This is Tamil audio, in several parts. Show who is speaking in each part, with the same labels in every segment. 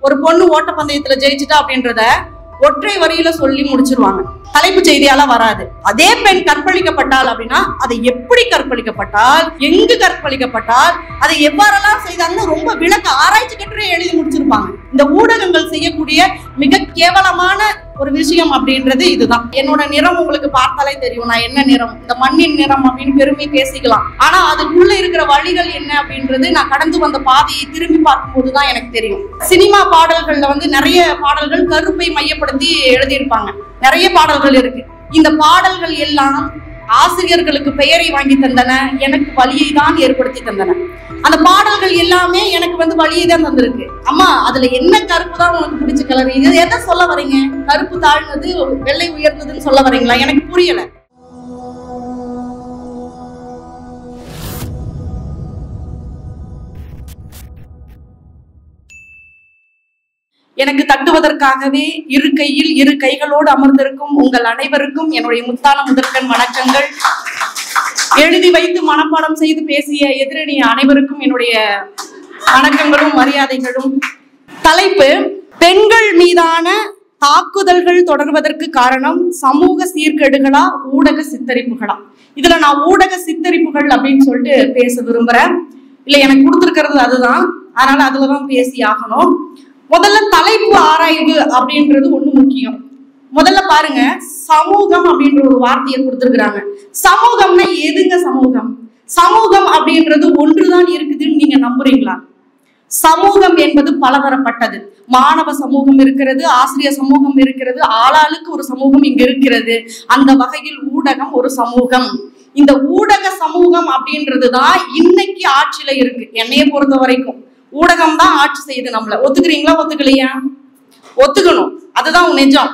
Speaker 1: ஒரு பொண்ணு ஓட்டப்பந்தயத்துல ஜெயிச்சுட்டா அப்படின்றத ஒற்றை வரியில சொல்லி முடிச்சிருவாங்க. தலைப்பு செய்தியால வராது. அதே பெண் கற்பழிக்கப்பட்டால் அப்படின்னா அதை எப்படி கற்பழிக்கப்பட்டால், எங்கு கற்பழிக்கப்பட்டால், அதை எவ்வாறெல்லாம் செய்தாங்கன்னு ரொம்ப விளக்க ஆராய்ச்சி கட்டுரை எழுதி முடிச்சிருப்பாங்க. இந்த ஊடகங்கள் செய்யக்கூடிய மிக கேவலமான ஒரு விஷயம் அப்படின்றது இதுதான். என்னோட நிறம் உங்களுக்கு பார்த்தாலே தெரியும் நான் என்ன நிறம், இந்த மண்ணின் நிறம் அப்படின்னு பெருமை பேசிக்கலாம். ஆனா அதுக்குள்ள இருக்கிற வழிகள் என்ன அப்படின்றது நான் கடந்து வந்த பாதையை திரும்பி பார்க்கும்போதுதான் எனக்கு தெரியும். சினிமா பாடல்கள்ல நிறைய பாடல்கள் கருப்பை மையப்படுத்தி எழுதியிருப்பாங்க. நிறைய பாடல்கள் இருக்கு. இந்த பாடல்கள் எல்லாம் ஆசிரியர்களுக்கு பெயரை வாங்கி தந்தன, எனக்கு வலியை தான் ஏற்படுத்தி தந்தன. அந்த பாடல்கள் எல்லாமே எனக்கு வலியை தான் தந்திருக்கு. அம்மா அதுல என்ன கருப்பு தான் உனக்கு பிடிச்ச கலர், இது எதை சொல்ல வரீங்க? கருப்பு தாழ்ந்தது வெள்ளை உயர்ந்ததுன்னு சொல்ல வரீங்களா? எனக்கு புரியல. எனக்கு தட்டுவதற்காகவே இரு கையில் இரு கைகளோடு அமர்ந்திருக்கும் உங்கள் அனைவருக்கும் என்னுடைய முத்தான முதற்கண் வணக்கங்கள். எழுதி வைத்து மனப்பாடம் செய்து பேசிய எதிரணி அனைவருக்கும் என்னுடைய வணக்கங்களும் மரியாதைகளும். தலைப்பு: பெண்கள் மீதான தாக்குதல்கள் தொடர்வதற்கு காரணம் சமூக சீர்கேடுகளா, ஊடக சித்தரிப்புகளா? இதுல நான் ஊடக சித்தரிப்புகள் அப்படின்னு சொல்லிட்டு பேச விரும்புறேன். இல்ல, எனக்கு கொடுத்துருக்கிறது அதுதான், அதனால அதுலதான் பேசி ஆகணும். முதல்ல தலைப்பு ஆராய்வு அப்படின்றது ஒண்ணு முக்கியம். முதல்ல பாருங்க, சமூகம் அப்படின்ற ஒரு வார்த்தையை கொடுத்துருக்குறாங்க. சமூகம்னா எதுங்க சமூகம்? சமூகம் அப்படின்றது ஒன்றுதான் இருக்குதுன்னு நீங்க நம்புறீங்களா? சமூகம் என்பது பலதரப்பட்டது. மாணவ சமூகம் இருக்கிறது, ஆசிரியர் சமூகம் இருக்கிறது, ஆளாளுக்கு ஒரு சமூகம் இங்க இருக்கிறது. அந்த வகையில் ஊடகம் ஒரு சமூகம். இந்த ஊடக சமூகம் அப்படின்றதுதான் இன்னைக்கு ஆட்சியில இருக்கு. என்னைய பொறுத்த வரைக்கும் ஊடகம் தான் ஆட்சி செய்யுது. நம்மள ஒத்துக்கிறீங்களா, ஒத்துக்கலையா? ஒத்துக்கணும், அதுதான் நிஜம்.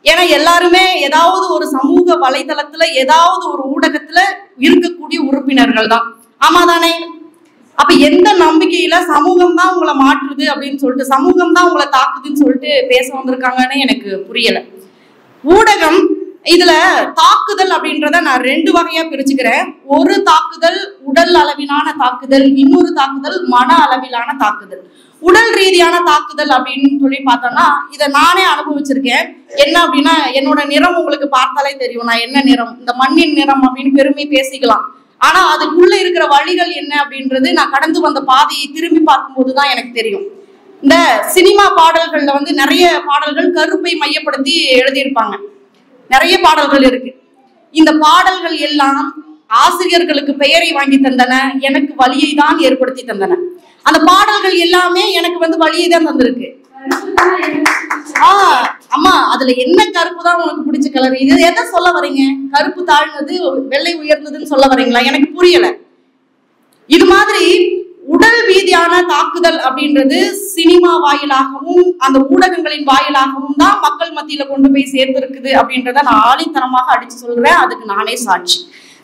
Speaker 1: ஏன்னா எல்லாருமே ஏதாவது ஒரு சமூக வலைதளத்துல ஏதாவது ஒரு ஊடகத்துல இருக்கக்கூடிய உறுப்பினர்கள் தான். ஆமா தானே? அப்ப எந்த நம்பிக்கையில சமூகம் தான் உங்களை மாற்றுது அப்படின்னு சொல்லிட்டு, சமூகம் தான் உங்களை தாக்குதுன்னு சொல்லிட்டு பேச வந்திருக்காங்கன்னு எனக்கு புரியல. ஊடகம் இதுல தாக்குதல் அப்படின்றத நான் ரெண்டு வகையா பிரிச்சுக்கிறேன். ஒரு தாக்குதல் உடல் அளவிலான தாக்குதல், இன்னொரு தாக்குதல் மன அளவிலான தாக்குதல். உடல் ரீதியான தாக்குதல் அப்படின்னு சொல்லி பார்த்தோம்னா இதை நானே அனுபவிச்சிருக்கேன். என்ன அப்படின்னா, என்னோட நிறம் உங்களுக்கு பார்த்தாலே தெரியும் நான் என்ன நிறம், இந்த மண்ணின் நிறம் அப்படின்னு பெருமை பேசிக்கலாம். ஆனா அதுக்குள்ள இருக்கிற வழிகள் என்ன அப்படின்றது நான் கடந்து வந்த பாதையை திரும்பி பார்க்கும்போதுதான் எனக்கு தெரியும். இந்த சினிமா பாடல்கள்ல நிறைய பாடல்கள் கருப்பை மையப்படுத்தி எழுதியிருப்பாங்க. நிறைய பாடல்கள் இருக்கு. இந்த பாடல்கள் எல்லாம் ஆசிரியர்களுக்கு பெயரை வாங்கி தந்தன, எனக்கு வலியை தான் ஏற்படுத்தி தந்தன. அந்த பாடல்கள் எல்லாமே எனக்கு வலியை தான் தந்திருக்கு. அம்மா அதுல என்ன கருப்பு தான் உனக்கு பிடிச்ச கலர், இது எதை சொல்ல வரீங்க? கருப்பு தாழ்ந்தது வெள்ளை உயர்ந்ததுன்னு சொல்ல வரீங்களா? எனக்கு புரியல. இது மாதிரி உடல் ரீதியான தாக்குதல் அப்படின்றது சினிமா வாயிலாகவும் அந்த ஊடகங்களின் வாயிலாகவும் தான் மக்கள் மத்தியில கொண்டு போய் சேர்ந்திருக்குது அப்படின்றத நான் ஆணித்தனமாக அடிச்சு சொல்றேன். அதுக்கு நானே சாட்சி.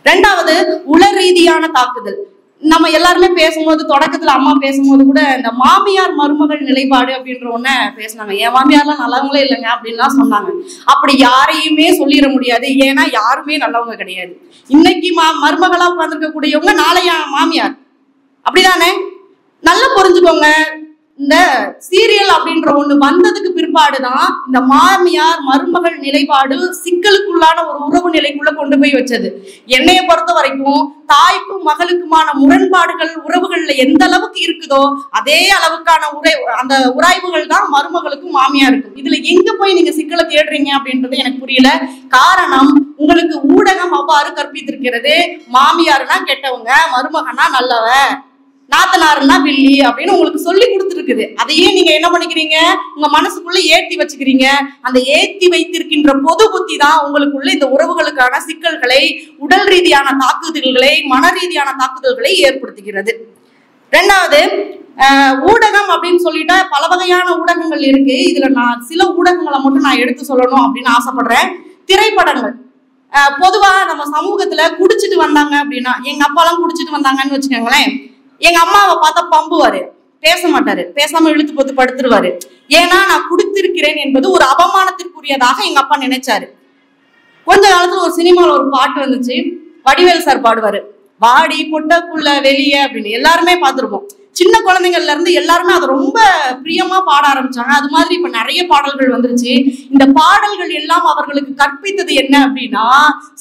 Speaker 1: ரெண்டாவது, உள ரீதியான தாக்குதல். நம்ம எல்லாருமே பேசும்போது, தொடக்கத்துல அம்மா பேசும்போது கூட இந்த மாமியார் மருமகள் நிலைப்பாடு அப்படின்ற ஒண்ண பேசினாங்க. என் மாமியார்லாம் நல்லவங்களே இல்லைங்க அப்படின்லாம் சொன்னாங்க. அப்படி யாரையுமே சொல்லிட முடியாது. ஏன்னா யாருமே நல்லவங்க கிடையாது. இன்னைக்கு மருமகளா உட்கார்ந்துருக்க கூடியவங்க நாளைய மாமியார். அப்படிதானே? நல்லா புரிஞ்சுக்கோங்க. இந்த சீரியல் அப்படின்ற ஒண்ணு வந்ததுக்கு பிற்பாடுதான் இந்த மாமியார் மருமகள் நிலைப்பாடு சிக்கலுக்குள்ளான ஒரு உறவு நிலைக்குள்ள கொண்டு போய் வச்சது. என்னைய பொறுத்த வரைக்கும் தாய்க்கும் மகளுக்குமான முரண்பாடுகள் உறவுகள்ல எந்த அளவுக்கு இருக்குதோ அதே அளவுக்கான அந்த உராய்வுகள் தான் மருமகளுக்கும் மாமியாருக்கும். இதுல எங்க போய் நீங்க சிக்கலை தேடுறீங்க அப்படின்றது எனக்கு புரியல. காரணம், உங்களுக்கு ஊடகம் அவ்வாறு கற்பித்திருக்கிறது. மாமியாருன்னா கெட்டவங்க, மருமகனா நல்லவ, நாத்தனாருன்னா வில்லி அப்படின்னு உங்களுக்கு சொல்லி கொடுத்துருக்குது. அதையே நீங்க என்ன பண்ணிக்கிறீங்க? உங்க மனசுக்குள்ள ஏத்தி வச்சுக்கிறீங்க. அந்த ஏத்தி வைத்திருக்கின்ற பொது புத்தி தான் உங்களுக்குள்ள இந்த உறவுகளுக்கான சிக்கல்களை, உடல் ரீதியான தாக்குதல்களை, மன ரீதியான தாக்குதல்களை ஏற்படுத்துகிறது. ரெண்டாவது, ஊடகம் அப்படின்னு சொல்லிட்டா பல வகையான ஊடகங்கள் இருக்கு. இதுல நான் சில ஊடகங்களை மட்டும் நான் எடுத்து சொல்லணும் அப்படின்னு ஆசைப்படுறேன். திரைப்படங்கள். பொதுவா நம்ம சமூகத்துல குடிச்சிட்டு வந்தாங்க அப்படின்னா, எங்க அப்பாலாம் குடிச்சிட்டு வந்தாங்கன்னு வச்சுக்கோங்களேன், எங்க அம்மாவை பார்த்தா பம்புவாரு, பேச மாட்டாரு, பேசாம இழுத்து போட்டு படுத்துருவாரு. ஏன்னா நான் குடித்திருக்கிறேன் என்பது ஒரு அவமானத்திற்குரியதாக எங்க அப்பா நினைச்சாரு. கொஞ்ச காலத்துல ஒரு சினிமாவில் ஒரு பாட்டு வந்துச்சு, வடிவேல் சார் பாடுவாரு, வாடி பொட்ட புள்ள வெளியே அப்படின்னு எல்லாருமே பார்த்திருப்போம். சின்ன குழந்தைங்கள்ல இருந்து எல்லாருமே அதை ரொம்ப பிரியமா பாட ஆரம்பிச்சாங்க. அது மாதிரி இப்ப நிறைய பாடல்கள் வந்துருச்சு. இந்த பாடல்கள் எல்லாம் அவர்களுக்கு கற்பித்தது என்ன அப்படின்னா,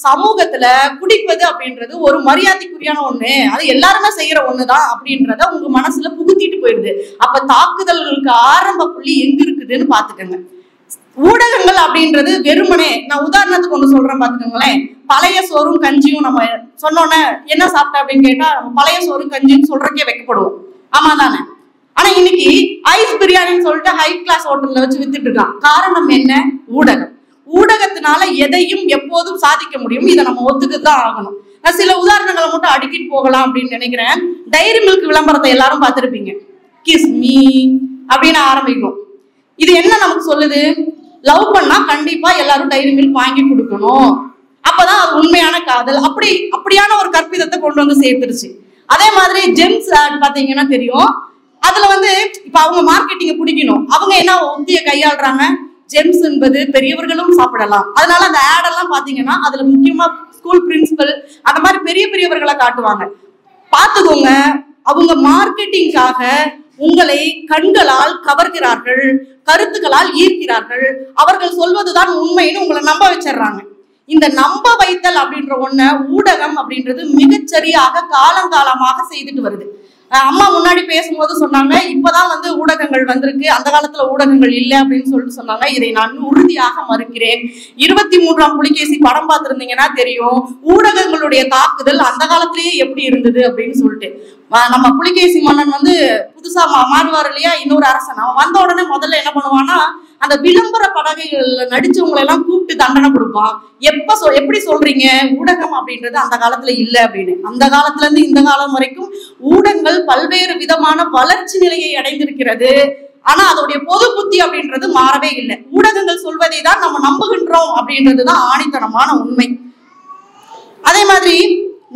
Speaker 1: சமூகத்துல குடிப்பது அப்படின்றது ஒரு மரியாதைக்குரியான ஒண்ணு, அது எல்லாருமே செய்யற ஒண்ணுதான் அப்படின்றத உங்க மனசுல புகுத்திட்டு போயிடுது. அப்ப தாக்குதல்களுக்கு ஆரம்ப புள்ளி எங்க இருக்குதுன்னு பாத்துக்கோங்க. ஊடகங்கள் அப்படின்றது வெறுமனே, நான் உதாரணத்துக்கு ஒண்ணு சொல்றேன் பாத்துக்கோங்களேன். பழைய சோறும் கஞ்சியும் நம்ம சொன்னோன்னே என்ன சாப்பிட்ட அப்படின்னு கேட்டா பழைய சோறு கஞ்சின்னு சொல்றக்கே வைக்கப்படுவோம். ஆமா தானே? ஆனா இன்னைக்கு ஐஸ் பிரியாணின்னு சொல்லிட்டு ஹை கிளாஸ் ஹோட்டல்ல வச்சு வித்துட்டு இருக்கான். காரணம் என்ன? ஊடகம். ஊடகத்தினால எதையும் எப்போதும் சாதிக்க முடியும். இதை நம்ம ஒத்துக்குதான் ஆகணும். நான் சில உதாரணங்களை மட்டும் அடுக்கிட்டு போகலாம் அப்படின்னு நினைக்கிறேன். டைரி மில்க் விளம்பரத்தை எல்லாரும் பார்த்திருப்பீங்க. கிஸ் மீ அப்படின்னு ஆரம்பிக்கும். இது என்ன நமக்கு சொல்லுது? லவ் பண்ணா கண்டிப்பா எல்லாரும் டைரி மில்க் வாங்கி கொடுக்கணும், அப்பதான் அது உண்மையான காதல். அப்படியான ஒரு கற்பிதத்தை கொண்டு வந்து சேர்த்துருச்சு. அதே மாதிரி ஜெம்ஸ் ஆட் பாத்தீங்கன்னா தெரியும். அதுல இப்ப அவங்க மார்க்கெட்டிங்க பிடிக்கணும், அவங்க என்ன உத்திய கையாளுறாங்க? ஜெம்ஸ் என்பது பெரியவர்களும் சாப்பிடலாம். அதனால அந்த ஆட் எல்லாம் பாத்தீங்கன்னா அதுல முக்கியமா ஸ்கூல் பிரின்சிபல் அந்த மாதிரி பெரியவர்களை காட்டுவாங்க. பாத்துக்கோங்க, அவங்க மார்க்கெட்டிங்காக உங்களை கண்களால் கவர்கிறார்கள், கருத்துக்களால் ஈர்க்கிறார்கள். அவர்கள் சொல்வதுதான் உண்மைன்னு உங்களை நம்ப வச்சிடறாங்க. இந்த நம்ப வைத்தல் அப்படின்ற ஒண்ண ஊடகம் அப்படின்றது மிகச்சரியாக காலங்காலமாக செய்துட்டு வருது. அம்மா முன்னாடி பேசும்போது சொன்னாங்க, இப்பதான் ஊடகங்கள் வந்திருக்கு, அந்த காலத்துல ஊடகங்கள் இல்லை அப்படின்னு சொல்லிட்டு சொன்னாங்க. இதை நான் உறுதியாக மறுக்கிறேன். 23ஆம் புலிகேசி படம் பார்த்திருந்தீங்கன்னா தெரியும் ஊடகங்களுடைய தாக்குதல் அந்த காலத்திலேயே எப்படி இருந்தது அப்படின்னு சொல்லிட்டு. நம்ம புலிகேசி மன்னன் புதுசா மாறுவார் இல்லையா, இன்னொரு அரசன். அவன் வந்த உடனே முதல்ல என்ன பண்ணுவான்னா, அந்த விளம்பர பலகைகள்ல நடிச்சவங்களை எல்லாம் கூப்பிட்டு தண்டனை கொடுப்பான். எப்படி சொல்றீங்க ஊடகம் அப்படின்றது அந்த காலத்துல இல்ல அப்படின்னு. அந்த காலத்துல இருந்து இந்த காலம் வரைக்கும் ஊடகங்கள் பல்வேறு விதமான வளர்ச்சி நிலையை அடைந்திருக்கிறது. ஆனா அதோடைய பொது புத்தி அப்படின்றது மாறவே இல்லை. ஊடகங்கள் சொல்வதை தான் நம்ம நம்புகின்றோம் அப்படின்றதுதான் ஆணித்தனமான உண்மை. அதே மாதிரி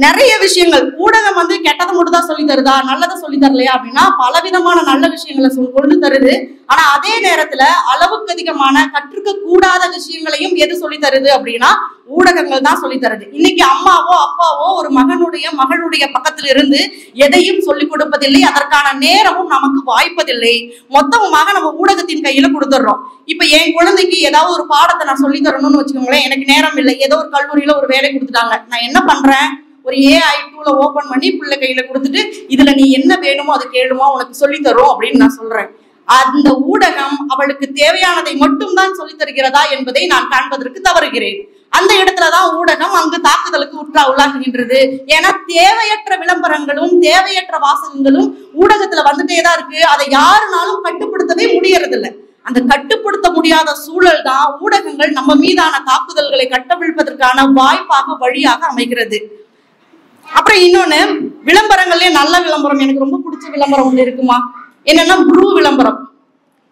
Speaker 1: நிறைய விஷயங்கள் ஊடகம் கெட்டதை மட்டும் தான் சொல்லி தருதா, நல்லதை சொல்லி தரலையா அப்படின்னா பலவிதமான நல்ல விஷயங்களை கொண்டு தருது. ஆனா அதே நேரத்துல அளவுக்கு அதிகமான கற்றுக்க கூடாத விஷயங்களையும் எது சொல்லி தருது அப்படின்னா ஊடகங்கள் தான் சொல்லி தருது. இன்னைக்கு அம்மாவோ அப்பாவோ ஒரு மகளுடைய பக்கத்துல இருந்து எதையும் சொல்லிக் கொடுப்பதில்லை, அதற்கான நேரமும் நமக்கு வாய்ப்பதில்லை. மொத்தமாக நம்ம ஊடகத்தின் கையில கொடுத்துடுறோம். இப்ப என் குழந்தைக்கு ஏதாவது ஒரு பாடத்தை நான் சொல்லி தரணும்னு வச்சுக்கோங்களேன், எனக்கு நேரம் இல்லை. ஏதோ ஒரு கல்லூரியில ஒரு வேலை கொடுத்துட்டாங்க, நான் என்ன பண்றேன், ஒரு AI டூல ஓபன் பண்ணி பிள்ளை கையில கொடுத்துட்டு இதுல நீ என்ன வேணுமோ அது கேளுமா, உனக்கு சொல்லி தரும் அப்படின்னு நான் சொல்றேன். அந்த ஊடகம் அவளுக்கு தேவையானதை மட்டும் தான் சொல்லி தருகிறதா என்பதை நான் காண்பதற்கு தவறுகிறேன். அந்த இடத்துலதான் ஊடகம் அங்கு தாக்குதலுக்கு உள்ளாகுகின்றது. ஏன்னா தேவையற்ற விளம்பரங்களும் தேவையற்ற வாசகங்களும் ஊடகத்துல வந்துட்டேதான் இருக்கு. அதை யாருனாலும் கட்டுப்படுத்தவே முடியறது இல்லை. அந்த கட்டுப்படுத்த முடியாத சூழல் தான் ஊடகங்கள் நம்ம மீதான தாக்குதல்களை கட்டவிழ்ப்பதற்கான வாய்ப்பாக வழியாக அமைகிறது. அப்புறம் இன்னொன்னு, விளம்பரங்கள்லயே நல்ல விளம்பரம் எனக்கு ரொம்ப பிடிச்ச விளம்பரம் ஒண்ணு இருக்குமா, என்னன்னா ப்ரூ விளம்பரம்.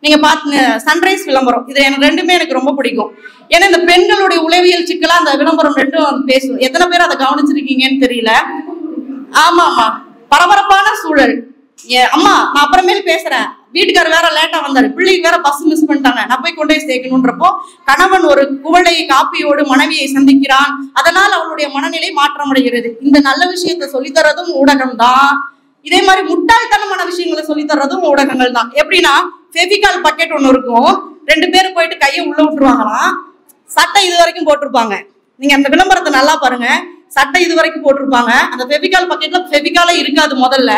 Speaker 1: நீங்க பாத்து சன்ரைஸ் விளம்பரம், இது எனக்கு ரெண்டுமே எனக்கு ரொம்ப பிடிக்கும். ஏன்னா இந்த பெண்களுடைய உளவியல் சிக்கலா அந்த விளம்பரம் ரெண்டும் பேசும். எத்தனை பேர் அதை கவனிச்சிருக்கீங்கன்னு தெரியல. ஆமா ஆமா, பரபரப்பான சூழல். அம்மா நான் அப்புறமேல் பேசுறேன், வீட்டுக்காரர் வேற லேட்டா வந்தாரு, பிள்ளைக்கு வேற பஸ் மிஸ் பண்ணிட்டாங்க, நான் போய் கொண்டு போய் சேர்க்கணும்ன்றப்போ கணவன் ஒரு குவளை காப்பியோடு மனைவியை சந்திக்கிறான். அதனால் அவளுடைய மனநிலை மாற்றமடைகிறது. இந்த நல்ல விஷயத்த சொல்லித்தரதும் ஊடகம் தான். இதே மாதிரி முட்டாள்தனமான விஷயங்களை சொல்லித்தரதும் ஊடகங்கள் தான். எப்படின்னா ஃபெவிகால் பக்கெட் ஒண்ணு இருக்கும், 2 பேரும் போயிட்டு கையை உள்ள விட்டுருவாங்களாம், சட்டை இது வரைக்கும் போட்டிருப்பாங்க. நீங்க அந்த விளம்பரத்தை நல்லா பாருங்க, சட்டை இது வரைக்கும் போட்டிருப்பாங்க. அந்த ஃபெவிகால் பக்கெட்ல ஃபெவிகாலே இருக்காது. முதல்ல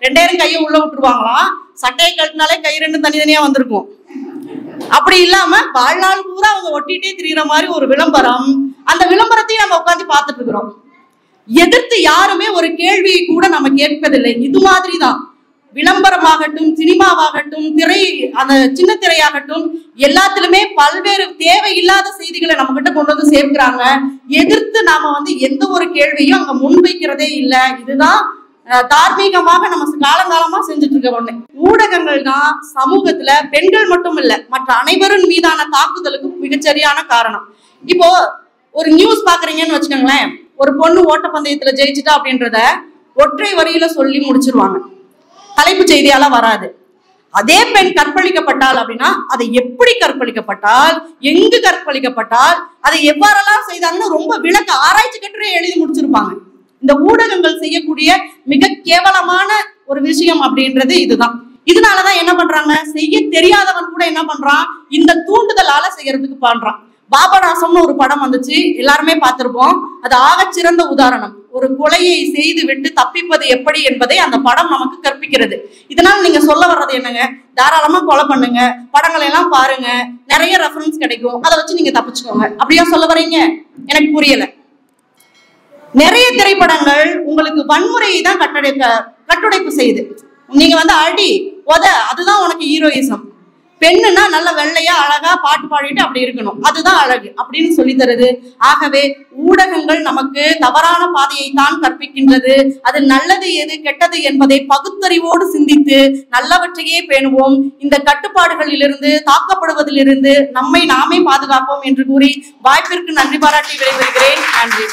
Speaker 1: 2 கையை உள்ள விட்டுருவாங்களாம், சட்டையை கட்டினாலே கை 2 தனித்தனியா வந்திருக்கும். அப்படி இல்லாம வாழ்நாள் பூரா அவங்க ஒட்டிட்டே திரிகிற மாதிரி ஒரு விளம்பரம். அந்த விளம்பரத்தையும் நம்ம உட்காந்து பார்த்துட்டு இருக்கிறோம். எதிர்த்து யாருமே ஒரு கேள்வியை கூட நம்ம கேட்பதில்லை. இது மாதிரிதான் விளம்பரமாகட்டும், சினிமாவாகட்டும், அந்த சின்ன திரையாகட்டும், எல்லாத்திலுமே பல்வேறு தேவையில்லாத செய்திகளை நம்ம கிட்ட கொண்டு வந்து சேர்க்கிறாங்க. எதிர்த்து நாம எந்த ஒரு கேள்வியும் அங்க முன்வைக்கிறதே இல்லை. இதுதான் தார்மீகமாக நம்ம காலங்காலமா செஞ்சுட்டு இருக்க ஒண்ணு. ஊடகங்கள் தான் சமூகத்துல பெண்கள் மட்டும் இல்ல, மற்ற அனைவரும் மீதான தாக்குதலுக்கு மிகச்சரியான காரணம். இப்போ ஒரு நியூஸ் பாக்குறீங்கன்னு வச்சுக்கோங்களேன், ஒரு பொண்ணு ஓட்டப்பந்தயத்துல ஜெயிச்சுட்டா அப்படின்றத ஒற்றை வரியில சொல்லி முடிச்சிருவாங்க, தலைப்பு செய்தியால வராது. அதே பெண் கற்பழிக்கப்பட்டால் அப்படின்னா அதை எப்படி கற்பழிக்கப்பட்டால், எங்கு கற்பழிக்கப்பட்டால், அதை எவ்வாறெல்லாம் செய்தாங்கன்னு ரொம்ப விளக்க ஆராய்ச்சி கட்டுரை எழுதி முடிச்சிருப்பாங்க. இந்த ஊடகங்கள் செய்யக்கூடிய மிக கேவலமான ஒரு விஷயம் அப்படின்றது இதுதான். இதனாலதான் என்ன பண்றாங்க, செய்ய தெரியாதவன் கூட என்ன பண்றான், இந்த தூண்டுதலால செய்யறதுக்கு பண்றான். பாபநாசம்னு ஒரு படம் வந்துச்சு, எல்லாருமே பார்த்திருப்போம். அது ஆகச்சிறந்த உதாரணம். ஒரு கொலையை செய்து விட்டு தப்பிப்பது எப்படி என்பதை அந்த படம் நமக்கு கற்பிக்கிறது. இதனால நீங்க சொல்ல வர்றது என்னங்க, தாராளமா கொலை பண்ணுங்க, படங்களை எல்லாம் பாருங்க, நிறைய ரெஃபரன்ஸ் கிடைக்கும், அதை வச்சு நீங்க தப்பிச்சுக்கோங்க, அப்படியா சொல்ல வர்றீங்க? எனக்கு புரியல. நிறைய திரைப்படங்கள் உங்களுக்கு வன்முறையை தான் கட்டுடைப்பு செய்யுது. நீங்க அடி உத, அதுதான் உனக்கு ஹீரோயிசம். பெண்ணுன்னா நல்ல வெள்ளையா அழகா பாட்டு பாடிட்டு அப்படி இருக்கணும், அதுதான் அழகு அப்படின்னு சொல்லி தருது. ஆகவே ஊடகங்கள் நமக்கு தவறான பாதையை தான் கற்பிக்கின்றது. அது நல்லது எது கெட்டது என்பதை பகுத்தறிவோடு சிந்தித்து நல்லவற்றையே பேணுவோம். இந்த கட்டுப்பாடுகளிலிருந்து தாக்கப்படுவதிலிருந்து நம்மை நாமே பாதுகாப்போம் என்று கூறி வாய்ப்பிற்கு நன்றி பாராட்டி விடைபெறுகிறேன். நன்றி.